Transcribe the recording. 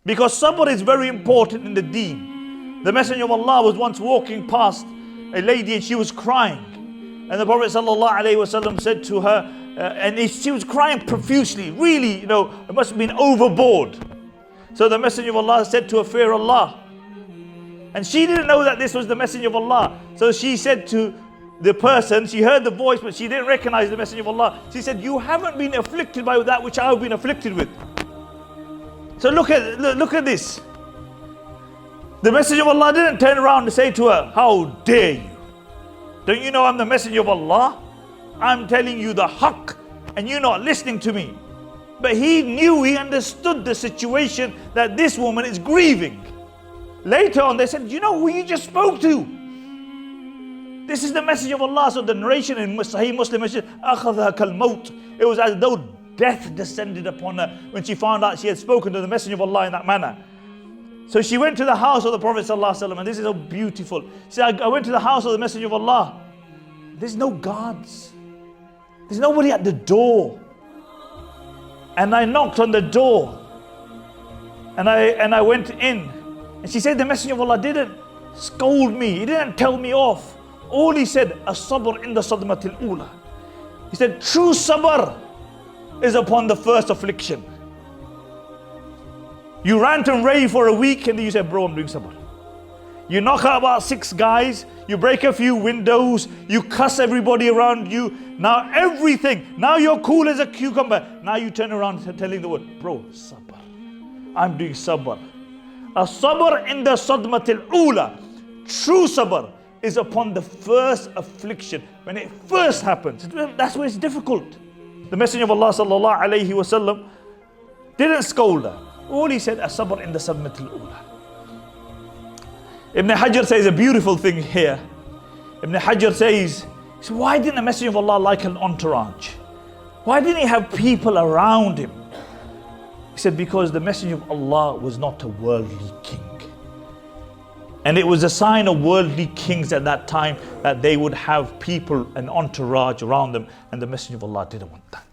Because sabr is very important in the deen. The Messenger of Allah was once walking past a lady and she was crying. And the Prophet ﷺ said to her, she was crying profusely, really, it must have been overboard. So the Messenger of Allah said to her, fear Allah. And she didn't know that this was the Messenger of Allah. So she said to the person, she heard the voice, but she didn't recognize the Messenger of Allah. She said, you haven't been afflicted by that which I've been afflicted with. So look at this. The Messenger of Allah didn't turn around and say to her, how dare you? Don't you know I'm the Messenger of Allah? I'm telling you the haqq and you're not listening to me. But he understood the situation that this woman is grieving. Later on they said, you know who you just spoke to? This is the Messenger of Allah. So the narration in Sahih Muslim is, أَخَذَهَا كَالْمَوْتِ. It was as though death descended upon her when she found out she had spoken to the Messenger of Allah in that manner. So she went to the house of the Prophet ﷺ, and this is so beautiful. She said, I went to the house of the Messenger of Allah. There's no guards. There's nobody at the door. And I knocked on the door. And I went in. And she said the Messenger of Allah didn't scold me. He didn't tell me off. All he said, as-sabr in the sadmatil ula. He said, true sabr is upon the first affliction. You rant and rave for a week and then you say, bro, I'm doing sabr. You knock out about 6 guys, you break a few windows, you cuss everybody around you. Now now you're cool as a cucumber. Now you turn around telling the word, bro, sabr. I'm doing sabr. As-sabr in the sadmatil ula. True sabr is upon the first affliction. When it first happens, that's when it's difficult. The Messenger of Allah sallallahu alayhi wasallam didn't scold her. All he said, as-sabr in the sadmatil ula. Ibn Hajar says a beautiful thing here. Ibn Hajar says, why didn't the Messenger of Allah like an entourage? Why didn't he have people around him? He said, because the Messenger of Allah was not a worldly king. And it was a sign of worldly kings at that time that they would have people, an entourage around them, and the Messenger of Allah didn't want that.